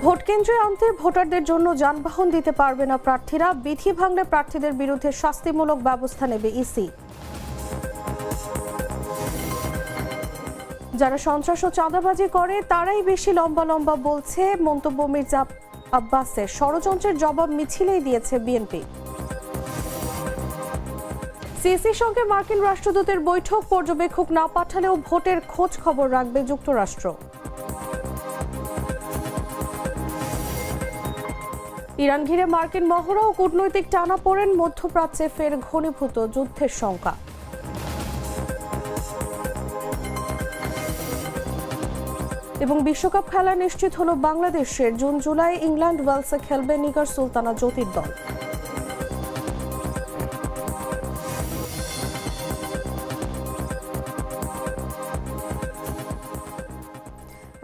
Vote কেন্দ্রে আনতে ভোটারদের জন্য যানবাহন দিতে পারবে না প্রার্থীরা, বিধি ভাঙলে প্রার্থীদের বিরুদ্ধে শাস্তিমূলক ব্যবস্থা নেবে ইসি। যারা সন্ত্রাস ও চাঁদাবাজি করে তারাই বেশি লম্বা লম্বা বলছে মন্তব্য মির্জা আব্বাসের। ষড়যন্ত্রের জবাব মিছিলেই দিয়েছে বিএনপি। সিসির সঙ্গে মার্কিন রাষ্ট্রদূতের বৈঠক, পর্যবেক্ষক না পাঠালেও ভোটের খোঁজ খবর রাখবে যুক্তরাষ্ট্র। ইরান ঘিরে মার্কিন মহড়া ও কূটনৈতিক টানাপোড়েন, মধ্যপ্রাচ্যে ফের ঘনীভূত যুদ্ধের শঙ্কা। এবং বিশ্বকাপ খেলা নিশ্চিত হলো বাংলাদেশের। জুন জুলাই ইংল্যান্ড ওয়েলসে খেলবে নিগার সুলতানা জ্যোতির দল।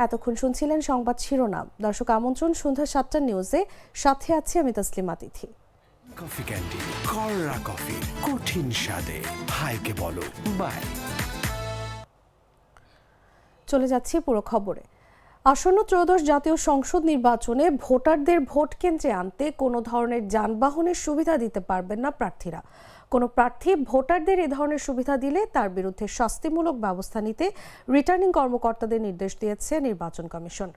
এতক্ষণ শুনছিলেন সংবাদ শিরোনাম। দর্শক, আমন্ত্রণ সন্ধ্যা 7টার নিউজে, সাথে আছি আমি তাসলিমা তিথি। কফি ক্যান্ডি, কররা কফি, কঠিন স্বাদে, হাইকে বলো বাই। চলে যাচ্ছি পুরো খবরে। আসন্ন ত্রয়োদশ জাতীয় সংসদ নির্বাচনে ভোটারদের ভোট কেন্দ্রে আনতে কোনো ধরনের যানবাহনের সুবিধা দিতে পারবেন না প্রার্থীরা। কোনো প্রার্থী ভোটারদের এ ধরনের সুবিধা দিলে তার বিরুদ্ধে শাস্তিমূলক ব্যবস্থা নিতে রিটার্নিং কর্মকর্তাদের নির্দেশ দিয়েছে নির্বাচন কমিশন।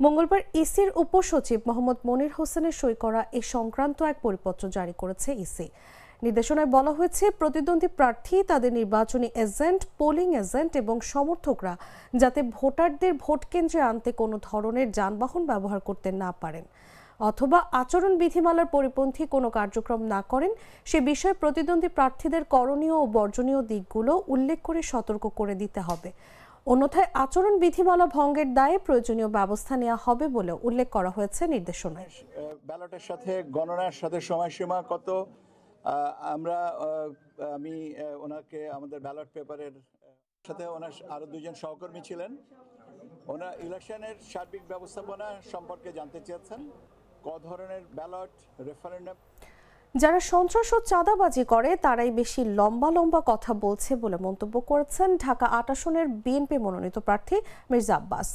মঙ্গলবার ইসির উপসচিব মোহাম্মদ মনির হোসেনের সই করা এ সংক্রান্ত এক পরিপত্র জারি করেছে ইসি। নির্দেশনায় বলা হয়েছে, প্রতিদ্বন্দ্বী প্রার্থী, তাদের নির্বাচনী এজেন্ট, পোলিং এজেন্ট এবং সমর্থকরা যাতে ভোটারদের ভোট কেন্দ্রে আনতে কোনো ধরনের যানবাহন ব্যবহার করতে না পারেন অথবা আচরণ বিধিমালার পরিপন্থী কোনো কার্যক্রম না করেন সে বিষয়ে প্রতিদ্বন্দ্বী প্রার্থীদের করণীয় ও বর্জনীয় দিকগুলো উল্লেখ করে সতর্ক করে দিতে হবে। অন্যথায় আচরণ বিধিমালা ভঙ্গের দায়ে প্রয়োজনীয় ব্যবস্থা নেওয়া হবে বলে উল্লেখ করা হয়েছে নির্দেশনায়। ব্যালটের সাথে গণনার সাথে সময়সীমা কত, আমি ওনাকে আমাদের ব্যালট পেপারের সাথে ওনার আরো দুজন সহকর্মী ছিলেন, ওনার ইলেকশনের সার্বিক ব্যবস্থাপনা সম্পর্কে জানতে চেয়েছেন। ক ধরনের ব্যালট, রেফারেন্ডাম। যারা সন্ত্রাস ও চাঁদাবাজি করে তারাই বেশি লম্বা লম্বা কথা বলছে বলে মন্তব্য করেছেন ঢাকা ৮ আসনের বিএনপি মনোনীত প্রার্থী মির্জা আব্বাস।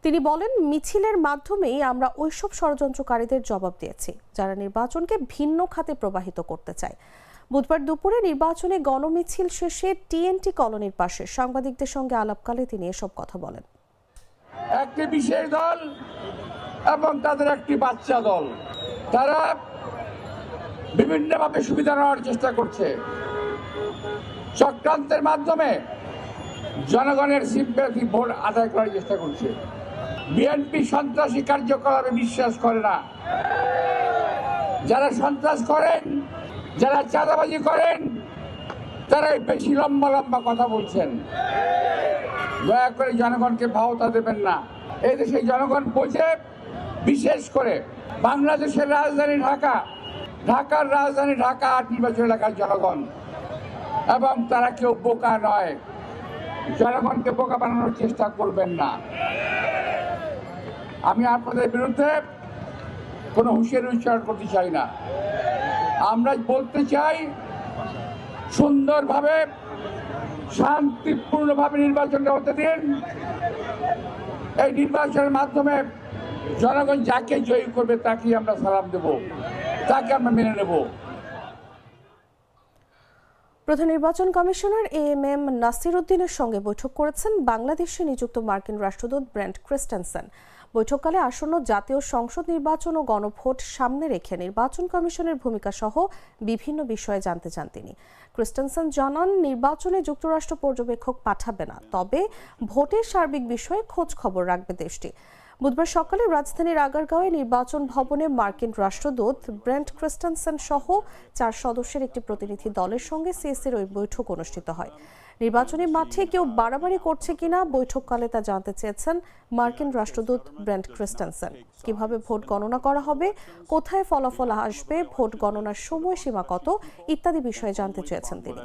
তিনি বলেন, মিছিলের মাধ্যমেই আমরা ওইসব ষড়যন্ত্রকারীদের জবাব দিয়েছি যারা নির্বাচনকে ভিন্ন খাতে প্রবাহিত করতে চায়। বুধবার দুপুরে নির্বাচনে গণমিছিল শেষে টিএনটি কলোনির পাশে সাংবাদিকদের সঙ্গে আলাপকালে তিনি এসব কথা বলেন। একটি বিশেষ দল এবং তাদের একটি বাচ্চা দল, তারা বিভিন্নভাবে সুবিধা নেওয়ার চেষ্টা করছে। চক্রান্তের মাধ্যমে জনগণের সিম্প্যাথি ভোট আদায় করার চেষ্টা করছে। বিএনপি সন্ত্রাসী কার্যকলাপে বিশ্বাস করে না। যারা সন্ত্রাস করেন, যারা চাঁদাবাজি করেন, তারাই বেশি লম্বা লম্বা কথা বলছেন। দয়া করে জনগণকে ভাওতা দেবেন না। এই দেশে জনগণ বোঝে, বিশেষ করে বাংলাদেশের রাজধানী ঢাকা, ঢাকার রাজধানী ঢাকা ৮ নির্বাচন এলাকার জনগণ, এবং তারা কেউ বোকা নয়। জনগণকে বোকা বানানোর চেষ্টা করবেন না। আমি আপনাদের বিরুদ্ধে কোনো হুঁশিয়ারি উচ্চারণ করতে চাই না। আমরা বলতে চাই, সুন্দরভাবে শান্তিপূর্ণভাবে নির্বাচনটা হতে দিন। এই নির্বাচনের মাধ্যমে জনগণ যাকে জয়ী করবে তাকেই আমরা সালাম দেব, তাকে আমরা মেনে নেব। প্রধান নির্বাচন কমিশনার এএমএম নাসির উদ্দিনের সঙ্গে বৈঠক করেছেন বাংলাদেশে নিযুক্ত মার্কিন রাষ্ট্রদূত ব্রেন্ট ক্রিস্টেনসেন। বৈঠককালে আসন্ন জাতীয় সংসদ নির্বাচন ও গণভোট সামনে রেখে নির্বাচন কমিশনের ভূমিকা সহ বিভিন্ন বিষয়ে জানতে চান তিনি। ক্রিস্টেনসেন জানান, নির্বাচনে যুক্তরাষ্ট্র পর্যবেক্ষক পাঠাবে না, তবে ভোটের সার্বিক বিষয়ে খোঁজ খবর রাখবে দেশটি। বুধবার সকালে রাজধানীর আগারগাঁওয়ে নির্বাচন ভবনে মার্কিন রাষ্ট্রদূত ব্রেন্ট ক্রিস্টেনসেন সহ 4 সদস্যের একটি প্রতিনিধি দলের সঙ্গে সিএসির ওই বৈঠক অনুষ্ঠিত হয়। নির্বাচনী মাঠে কেউ বাড়াবাড়ি করছে কিনা বৈঠককালে তা জানতে চেয়েছেন মার্কিন রাষ্ট্রদূত ব্রেন্ট ক্রিস্টেনসেন। কিভাবে ভোট গণনা করা হবে, কোথায় ফলাফল আসবে, ভোট গণনার সময়সীমা কত ইত্যাদি বিষয়ে জানতে চেয়েছেন তিনি।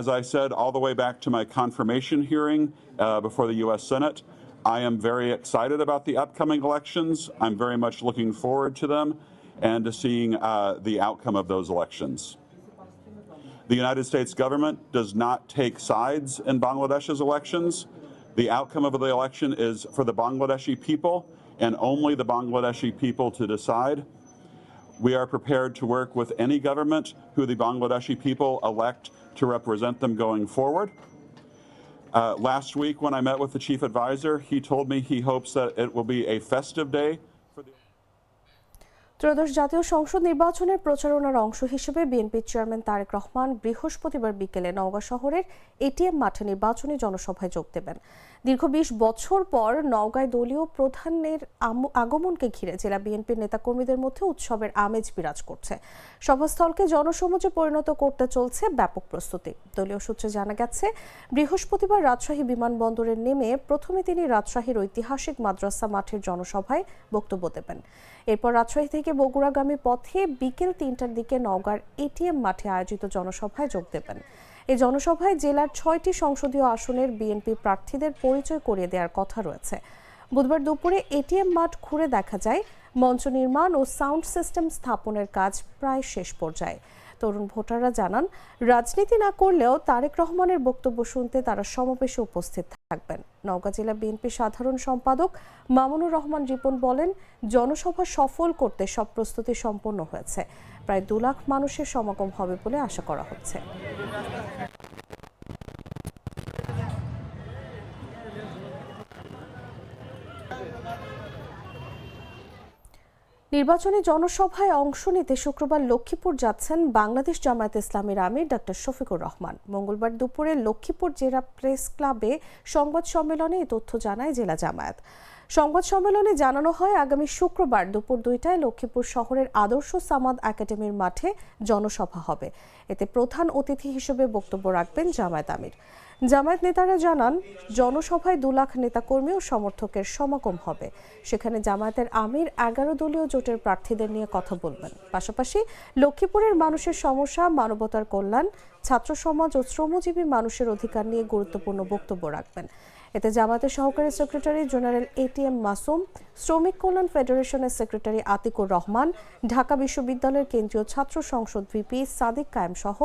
As I said, all the way back to my confirmation hearing before the U.S. Senate, I am very excited about the upcoming elections. I'm very much looking forward to them and to seeing the outcome of those elections. The United States government does not take sides in Bangladesh's elections. The outcome of the election is for the Bangladeshi people and only the Bangladeshi people to decide. We are prepared to work with any government who the Bangladeshi people elect to represent them going forward. Last week, when I met with the chief advisor, he told me he hopes that it will be a festive day for the ত্রয়োদশ জাতীয় সংসদ নির্বাচনের প্রচারণার অংশ হিসেবে বিএনপির chairman Tarique Rahman বৃহস্পতিবার বিকেলে নওগাঁ শহরের এটিএম মাঠে নির্বাচনী জনসভায় যোগ দেবেন। দীর্ঘ ২০ বছর পর নওগাঁয় দলীয় প্রধানের আগমনকে ঘিরে জেলা বিএনপির নেতাকর্মীদের মধ্যে উৎসবের আমেজ বিরাজ করছে। সভাস্থলকে জনসমুদ্রে পরিণত করতে চলছে ব্যাপক প্রস্তুতি। দলীয় সূত্রে জানা গেছে, বৃহস্পতিবার রাজশাহী বিমানবন্দরে নেমে প্রথমে তিনি রাজশাহীর ঐতিহাসিক মাদ্রাসা মাঠের জনসভায় বক্তব্য দেবেন। এরপর রাজশাহী থেকে বগুড়াগামী পথে বিকেল ৩টার দিকে নওগাঁর এটিএম মাঠে আয়োজিত জনসভায় যোগ দেবেন। এই জনসভায় জেলার ৬টি সংসদীয় আসনের বিএনপি প্রার্থীদের পরিচয় করিয়ে দেওয়ার কথা রয়েছে। বুধবার দুপুরে এটিএম মাঠ ঘুরে দেখা যায় মঞ্চ নির্মাণ ও সাউন্ড সিস্টেম স্থাপনের কাজ প্রায় শেষ পর্যায়ে। তরুণ ভোটাররা জানান, রাজনীতি না করলেও তারেক রহমানের বক্তব্য শুনতে তারা সমাবেশে উপস্থিত থাকবেন। নওগাঁ জেলা বিএনপি সাধারণ সম্পাদক মামুনুর রহমান রিপন বলেন, জনসভা সফল করতে সব প্রস্তুতি সম্পন্ন হয়েছে। প্রায় ২ লাখ মানুষের সমাগম হবে বলে আশা করা হচ্ছে। নির্বাচনী জনসভায় অংশ নিতে শুক্রবার লক্ষ্মীপুর যাচ্ছেন বাংলাদেশ জামায়াত ইসলামীর আমির ডক্টর শফিকুর রহমান। মঙ্গলবার দুপুরে লক্ষ্মীপুর জেলা প্রেস ক্লাবে সংবাদ সম্মেলনে এই তথ্য জানায় জেলা জামায়াত। সংবাদ সম্মেলনে জানানো হয়, আগামী শুক্রবার দুপুর ২টায় লক্ষ্মীপুর শহরের আদর্শ সামাদ একাডেমির মাঠে জনসভা হবে। এতে প্রধান অতিথি হিসেবে বক্তব্য রাখবেন জামায়াত আমির। জামায়াত নেতারা জানান, জনসভায় ২ লাখ নেতাকর্মী ও সমর্থকের সমাগম হবে। সেখানে জামায়াতের আমির ১১ দলীয় জোটের প্রার্থীদের নিয়ে কথা বলবেন। পাশাপাশি লক্ষ্মীপুরের মানুষের সমস্যা, মানবতার কল্যাণ, ছাত্র সমাজ ও শ্রমজীবী মানুষের অধিকার নিয়ে গুরুত্বপূর্ণ বক্তব্য রাখবেন। এতে জামায়াতের সহকারী সেক্রেটারি জেনারেল এটিএম মাসুম, শ্রমিক কল্যাণ ফেডারেশনের সেক্রেটারি আতিকুর রহমান, ঢাকা বিশ্ববিদ্যালয়ের কেন্দ্রীয় ছাত্র সংসদ ভিপি সাদিক কায়েম সহ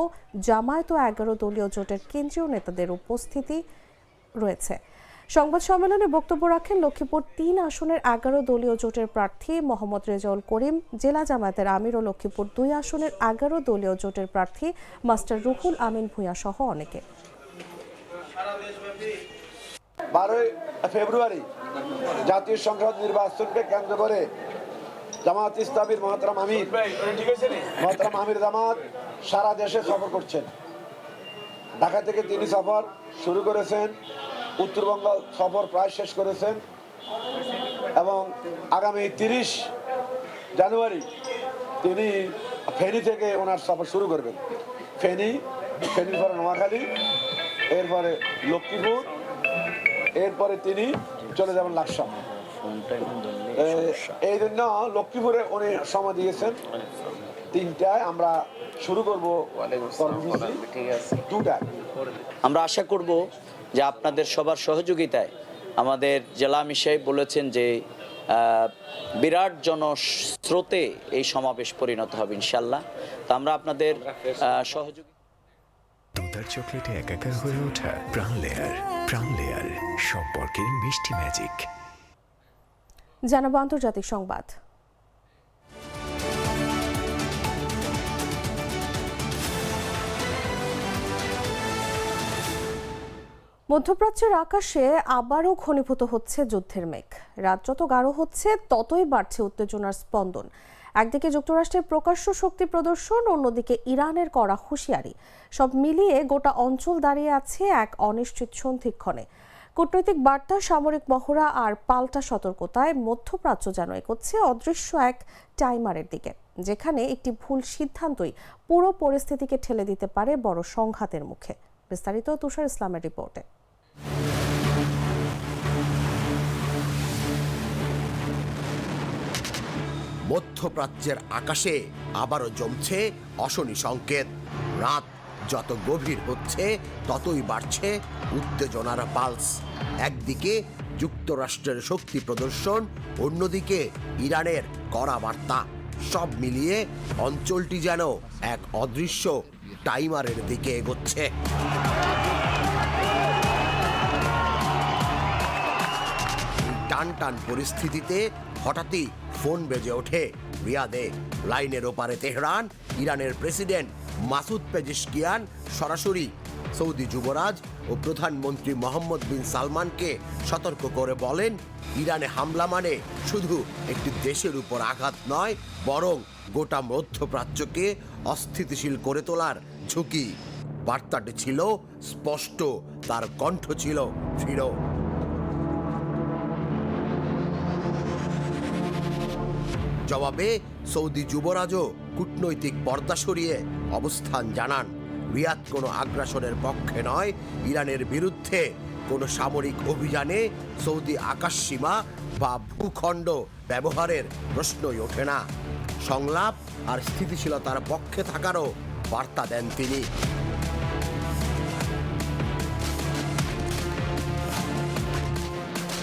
জামায়াত ও ১১ দলীয় জোটের কেন্দ্রীয় নেতাদের উপস্থিতি রয়েছে। সংবাদ সম্মেলনে বক্তব্য রাখেন লক্ষ্মীপুর ৩ আসনের ১১ দলীয় জোটের প্রার্থী মোহাম্মদ রেজাউল করিম, জেলা জামায়াতের আমির ও লক্ষ্মীপুর ২ আসনের ১১ দলীয় জোটের প্রার্থী মাস্টার রুহুল আমিন ভূঁইয়া সহ অনেকে। 12 ফেব্রুয়ারি জাতীয় সংসদ নির্বাচনকে কেন্দ্র করে জামায়াত ইসলামীর মহতরম আমির জামাত সারা দেশে সফর করছেন। ঢাকা থেকে তিনি সফর শুরু করেছেন, উত্তরবঙ্গ সফর প্রায় শেষ করেছেন এবং আগামী ৩০ জানুয়ারি তিনি ফেনী থেকে ওনার সফর শুরু করবেন। ফেনীর পরে নোয়াখালী, এরপরে লক্ষ্মীপুর, এরপরে তিনি চলে যাবেন লাকসাম। এই জন্য লক্ষ্মীপুরে উনি সময় দিয়েছেন ৩টায়, আমরা শুরু করব 2টায়। আমরা আশা করব যে আপনাদের সবার সহযোগিতায় আমাদের জেলা আমির সাহেব বলেছেন যে বিরাট জনস্রোতে এই সমাবেশ পরিণত হবে ইনশাল্লাহ। তো আমরা আপনাদের সহযোগিতা দুধার চকলেটে একাকার হয়ে ওঠা প্রাণ লেয়ার সম্পর্কের মিষ্টি ম্যাজিক। জানাবো আন্তর্জাতিক সংবাদ। মধ্যপ্রাচ্যের আকাশে আবারও ঘনীভূত হচ্ছে যুদ্ধের মেঘ। রাত যত গাঢ় হচ্ছে ততই বাড়ছে উত্তেজনার স্পন্দন। একদিকে যুক্তরাষ্ট্রের প্রকাশ্য শক্তি প্রদর্শন, অন্যদিকে ইরানের কড়া হুঁশিয়ারি। সব মিলিয়ে গোটা অঞ্চল দাঁড়িয়ে আছে এক অনিশ্চিত সন্ধিক্ষণে। কূটনৈতিক বার্তা, সামরিক মহড়া আর পাল্টা সতর্কতায় মধ্যপ্রাচ্য যেন এগোচ্ছে অদৃশ্য এক টাইমারের দিকে, যেখানে একটি ভুল সিদ্ধান্তই পুরো পরিস্থিতিকে ঠেলে দিতে পারে বড় সংঘাতের মুখে। বিস্তারিত তুষার ইসলামের রিপোর্টে। মধ্যপ্রাচ্যের আকাশে আবারও জমছে অশনি সংকেত। রাত যত গভীর হচ্ছে ততই বাড়ছে উত্তেজনার পালস। একদিকে যুক্তরাষ্ট্রের শক্তি প্রদর্শন, অন্যদিকে ইরানের কড়া বার্তা। সব মিলিয়ে অঞ্চলটি যেন এক অদৃশ্য টাইমারের দিকে এগোচ্ছে। টান টান পরিস্থিতিতে হঠাৎই ফোন বেজে ওঠে রিয়াদে। লাইনের ওপারে তেহরান। ইরানের প্রেসিডেন্ট মাসুদ পেজিশকিয়ান সরাসরি সৌদি যুবরাজ ও প্রধানমন্ত্রী মোহাম্মদ বিন সালমানকে সতর্ক করে বলেন, ইরানে হামলা মানে শুধু একটি দেশের উপর আঘাত নয়, বরং গোটা মধ্যপ্রাচ্যকে অস্থিতিশীল করে তোলার ঝুঁকি। বার্তাটি ছিল স্পষ্ট, তার কণ্ঠ ছিল দৃঢ়। জবাবে সৌদি যুবরাজও কূটনৈতিক পর্দা সরিয়ে অবস্থান জানান। রিয়াদ কোনো আগ্রাসনের পক্ষে নয়, ইরানের বিরুদ্ধে কোনো সামরিক অভিযানে সৌদি আকাশসীমা বা ভূখণ্ড ব্যবহারের প্রশ্নই ওঠে না। সংলাপ আর স্থিতিশীলতার পক্ষে থাকারও বার্তা দেন তিনি।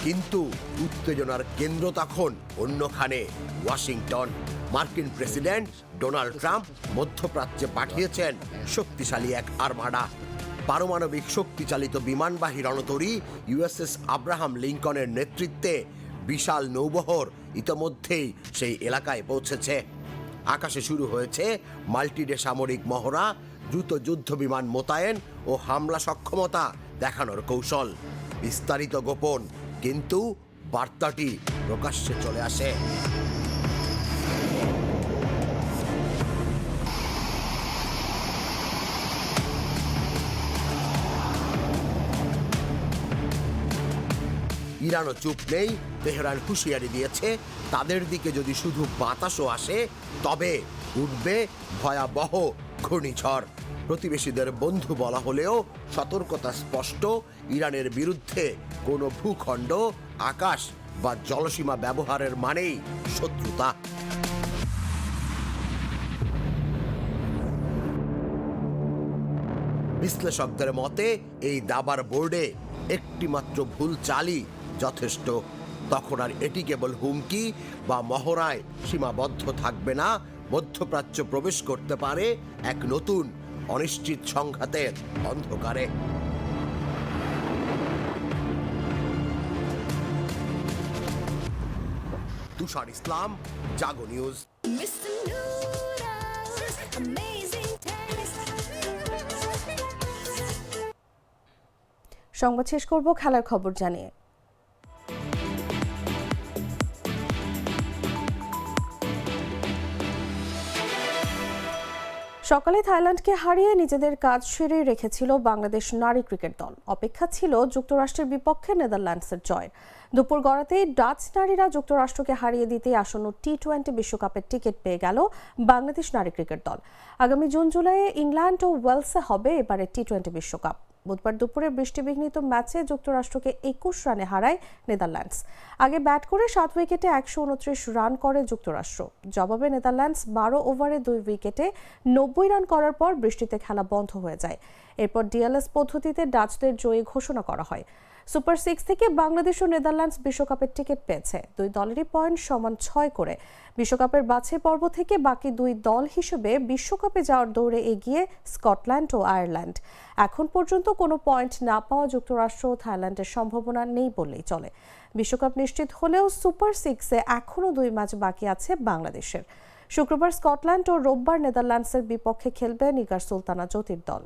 কিন্তু উত্তেজনার কেন্দ্র তখন অন্যখানে ওয়াশিংটন। মার্কিন প্রেসিডেন্ট ডোনাল্ড ট্রাম্প মধ্যপ্রাচ্যে পাঠিয়েছেন শক্তিশালী এক আর্মাডা। পারমাণবিক শক্তিচালিত বিমানবাহী রণতরী ইউএসএস আব্রাহাম লিঙ্কনের নেতৃত্বে বিশাল নৌবহর ইতোমধ্যেই সেই এলাকায় পৌঁছেছে। আকাশে শুরু হয়েছে মাল্টিডে সামরিক মহড়া, দ্রুত যুদ্ধ বিমান মোতায়েন ও হামলা সক্ষমতা দেখানোর কৌশল। বিস্তারিত গোপন, কিন্তু বার্তাটি প্রকাশ্যে চলে আসে। ইরানও চুপ নেই। তেহরান হুঁশিয়ারি দিয়েছে, তাদের দিকে যদি শুধু বাতাসও আসে তবে উঠবে ভয়াবহ ঘূর্ণিঝড়। প্রতিবেশীদের বন্ধু বলা হলেও সতর্কতা স্পষ্ট, ইরানের বিরুদ্ধে কোনো ভূখণ্ড, আকাশ বা জলসীমা ব্যবহারের মানেই শত্রুতা। বিশ্লেষকদের মতে এই দাবার বোর্ডে একটিমাত্র ভুল চালই যথেষ্ট। তখন আর এটি কেবল হুমকি বা মহড়ায় সীমাবদ্ধ থাকবে না, মধ্যপ্রাচ্য প্রবেশ করতে পারে এক নতুন অনিশ্চিত সংঘাতের অন্ধকারে। তুষার ইসলাম, জাগো নিউজ। সংবাদ শেষ করব খেলার খবর জানিয়ে। সকালে থাইল্যান্ডকে হারিয়ে নিজেদের কাজ সেরে রেখেছিল বাংলাদেশ নারী ক্রিকেট দল। অপেক্ষা ছিল যুক্তরাষ্ট্রের বিপক্ষে নেদারল্যান্ডসের জয়। দুপুর গড়াতেই ডাচ নারীরা যুক্তরাষ্ট্রকে হারিয়ে দিতে আসন্ন টি-20 বিশ্বকাপের টিকিট পেয়ে গেল বাংলাদেশ নারী ক্রিকেট দল। আগামী জুন জুলাইয়ে ইংল্যান্ড ও ওয়েলসে হবে এবারে টি-20 বিশ্বকাপ। বুধবার দুপুরে বৃষ্টিবিঘ্নিত ম্যাচে যুক্তরাষ্ট্রকে 21 রানে হারায় নেদারল্যান্ডস। আগে ব্যাট করে 7 উইকেটে 129 রান করে যুক্তরাষ্ট্র। জবাবে নেদারল্যান্ডস 12 ওভারে 2 উইকেটে 90 রান করার পর বৃষ্টিতে খেলা বন্ধ হয়ে যায়। এরপর ডিএলএস পদ্ধতিতে ডাচদের জয়ী ঘোষণা করা হয়। সুপার 6 থেকে বাংলাদেশ ও নেদারল্যান্ডস বিশ্বকাপের টিকিট পেয়েছে। দুই দলেরই পয়েন্ট সমান 6 করে। বিশ্বকাপের বাছাই পর্ব থেকে বাকি দুই দল হিসেবে বিশ্বকাপে যাওয়ার দৌড়ে এগিয়ে স্কটল্যান্ড ও আয়ারল্যান্ড। এখন পর্যন্ত কোনো পয়েন্ট না পাওয়া যুক্তরাষ্ট্র ও থাইল্যান্ডের সম্ভাবনা নেই বললেই চলে। বিশ্বকাপ নিশ্চিত হলেও সুপার 6-এ এখনও 2 ম্যাচ বাকি আছে বাংলাদেশের। শুক্রবার স্কটল্যান্ড ও রোববার নেদারল্যান্ডসের বিপক্ষে খেলবে নিগার সুলতানা জ্যোতির দল।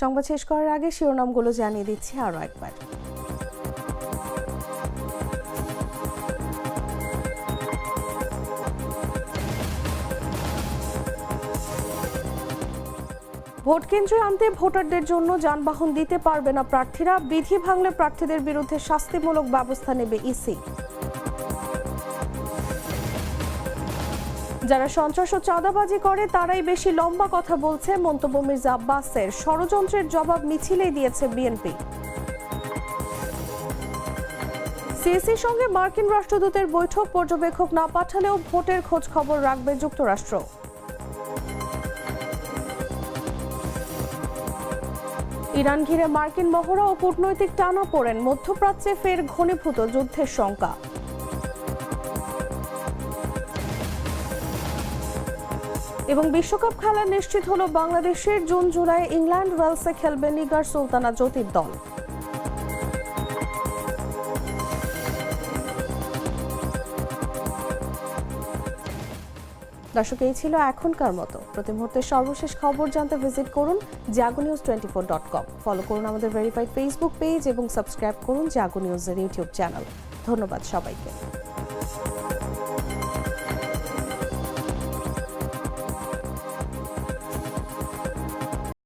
সংবাদ শেষ করার আগে শিরোনামগুলো জানিয়ে দিচ্ছি আরও একবার। ভোট কেন্দ্রে আনতে ভোটারদের জন্য যানবাহন দিতে পারবে না প্রার্থীরা। বিধি ভাঙলে প্রার্থীদের বিরুদ্ধে শাস্তিমূলক ব্যবস্থা নেবে ইসি। যারা সন্ত্রাস ও চাঁদাবাজি করে তারাই বেশি লম্বা কথা বলছে, মন্তব্য মির্জা আব্বাসের। ষড়যন্ত্রের জবাব মিছিলেই দিয়েছে বিএনপি। সিএসির সঙ্গে মার্কিন রাষ্ট্রদূতের বৈঠক, পর্যবেক্ষক না পাঠালেও ভোটের খোঁজ খবর রাখবে যুক্তরাষ্ট্র। ইরান ঘিরে মার্কিন মহড়া ও কূটনৈতিক টানাপোড়েন, মধ্যপ্রাচ্যে ফের ঘনীভূত যুদ্ধের শঙ্কা। এবং বিশ্বকাপ খেলা নিশ্চিত হলো বাংলাদেশের, জুন জুলাই ইংল্যান্ড ওয়েলসে খেলবে নিগার সুলতানা জ্যোতির দল। দর্শক, এই ছিল এখনকার মতো। প্রতি মুহূর্তে সর্বশেষ খবর জানতে ভিজিট করুন jagonews24.com। ফলো করুন আমাদের ভেরিফাইড ফেসবুক পেজ এবং সাবস্ক্রাইব করুন জাগো নিউজের ইউটিউব চ্যানেল। ধন্যবাদ সবাইকে।